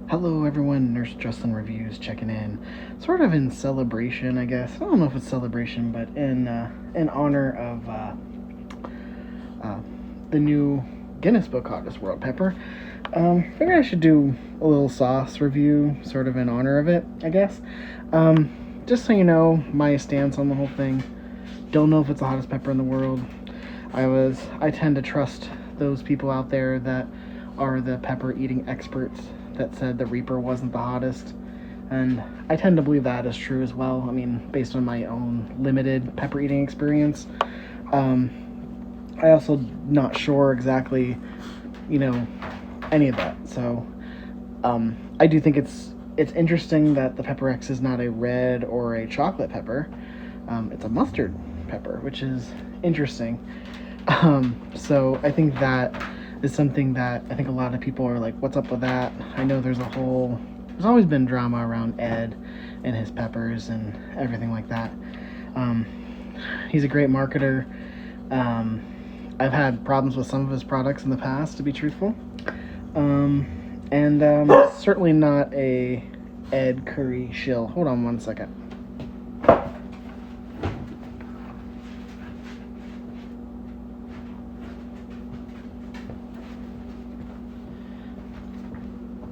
Hello everyone, Nurse Justin Reviews checking in, sort of in celebration, I guess. I don't know if it's celebration, but in honor of the new Guinness Book Hottest World Pepper. Figured I should do a little sauce review, sort of in honor of it, I guess. Just so you know, my stance on the whole thing. Don't know if it's the hottest pepper in the world. I tend to trust those people out there that are the pepper eating experts that said the Reaper wasn't the hottest. And I tend to believe that is true as well. I mean, based on my own limited pepper eating experience. I also not sure exactly, any of that. So I do think it's interesting that the Pepper X is not a red or a chocolate pepper. It's a mustard pepper, which is interesting. So I think that is something that I think a lot of people are like, what's up with that? I know there's always been drama around Ed and his peppers and everything like that. He's a great marketer. I've had problems with some of his products in the past, to be truthful. And certainly not a Ed Curry shill. Hold on one second.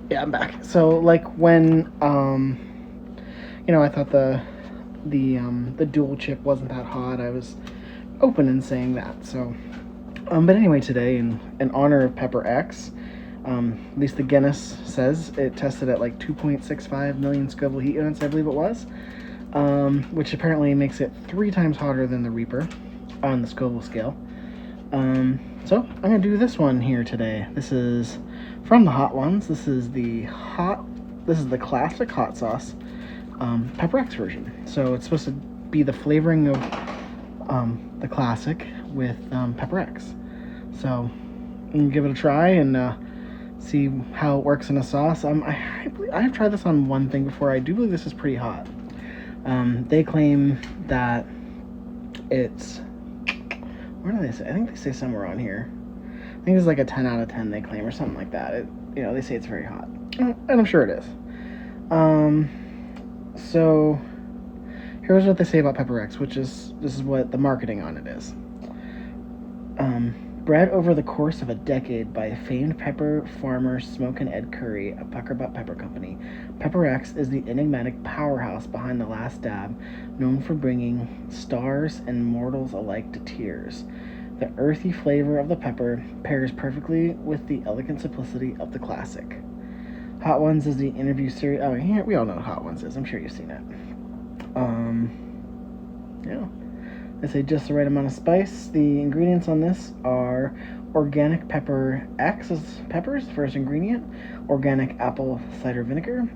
Yeah, I'm back. So like when I thought the dual chip wasn't that hot, I was open in saying that. So but anyway, today in honor of Pepper X, at least the Guinness says it tested at like 2.65 million Scoville heat units, I believe it was, which apparently makes it 3 times hotter than the Reaper on the Scoville scale. So I'm gonna do this one here today. This is from the Hot Ones. This is the classic hot sauce Pepper X version. So it's supposed to be the flavoring of the classic with Pepper X. So I'm gonna give it a try and see how it works in a sauce. I have tried this on one thing before. I do believe this is pretty hot. They claim that it's, where do they say? I think they say somewhere on here. I think it's like a 10 out of 10 they claim, or something like that. They say it's very hot, and I'm sure it is. So here's what they say about Pepper X, this is what the marketing on it is. Bred over the course of a decade by famed pepper farmer Smoke and Ed Curry, a Pucker Butt Pepper Company, Pepper X is the enigmatic powerhouse behind The Last Dab, known for bringing stars and mortals alike to tears. The earthy flavor of the pepper pairs perfectly with the elegant simplicity of the classic. Hot Ones is the interview series. Oh, yeah, we all know what Hot Ones is. I'm sure you've seen it. Yeah. They say just the right amount of spice. The ingredients on this are organic pepper X as peppers, first ingredient, organic apple cider vinegar,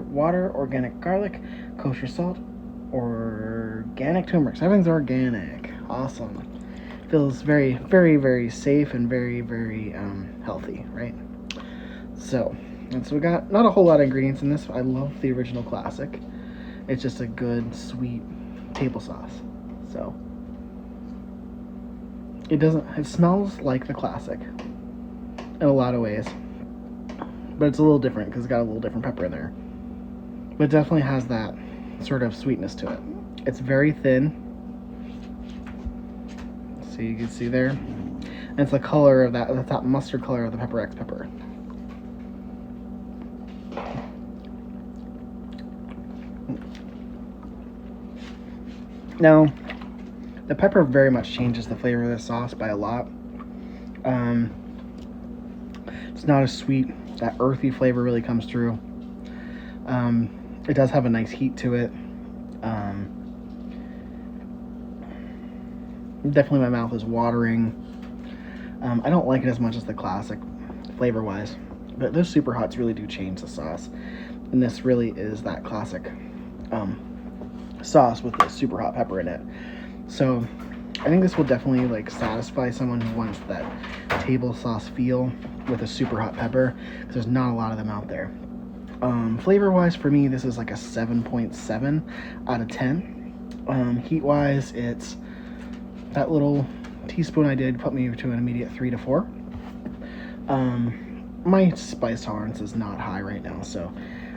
water, organic garlic, kosher salt, organic turmeric. So everything's organic. Awesome. Feels very, very, very safe and very, very healthy, right? So we got not a whole lot of ingredients in this. I love the original classic. It's just a good, sweet table sauce. So it smells like the classic in a lot of ways, but it's a little different because it's got a little different pepper in there. But it definitely has that sort of sweetness to it. It's very thin. So you can see there. And it's the color of the top mustard color of the Pepper X pepper. Now, the pepper very much changes the flavor of the sauce by a lot. It's not as sweet. That earthy flavor really comes through. It does have a nice heat to it. Definitely my mouth is watering. I don't like it as much as the classic flavor-wise, but those super hots really do change the sauce. And this really is that classic sauce with the super hot pepper in it. So I think this will definitely satisfy someone who wants that table sauce feel with a super hot pepper, because there's not a lot of them out there. Flavor wise, for me, this is like a 7.7 out of 10. Heat wise, it's that little teaspoon I did put me to an immediate 3 to 4. my spice tolerance is not high right now, so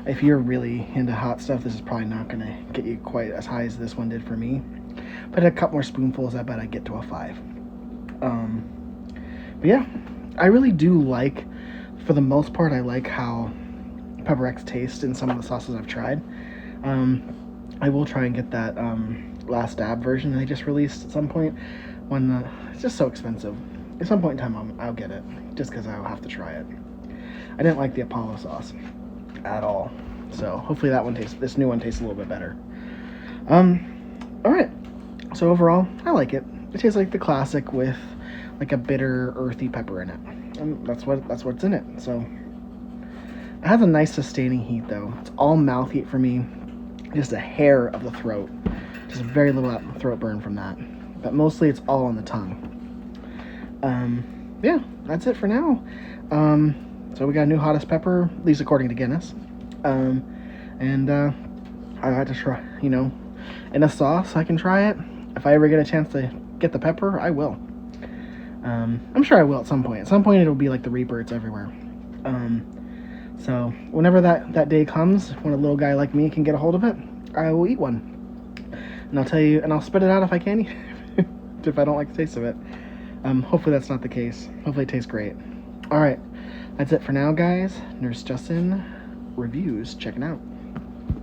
if you're really into hot stuff, this is probably not going to get you quite as high as this one did for me. But a couple more spoonfuls, I bet I'd get to a 5. But yeah, I really do like, for the most part, I like how Pepper X tastes in some of the sauces I've tried. I will try and get that Last Dab version they just released at some point. It's just so expensive. At some point in time, I'll get it, just because I'll have to try it. I didn't like the Apollo sauce at all, so hopefully this new one tastes a little bit better. All right. So overall, I like it. It tastes like the classic with like a bitter, earthy pepper in it, and that's what's in it. So it has a nice sustaining heat though. It's all mouth heat for me, just a hair of the throat, just very little throat burn from that, but mostly it's all on the tongue. Yeah, that's it for now. So we got a new hottest pepper, at least according to Guinness. And I had to try, in a sauce, I can try it. If I ever get a chance to get the pepper, I will. I'm sure I will at some point. At some point, it'll be like the Reaper, it's everywhere. So whenever that day comes, when a little guy like me can get a hold of it, I will eat one. And I'll tell you, and I'll spit it out if I can eat it, if I don't like the taste of it. Hopefully that's not the case. Hopefully it tastes great. All right, that's it for now, guys. Nurse Justin Reviews, checking out.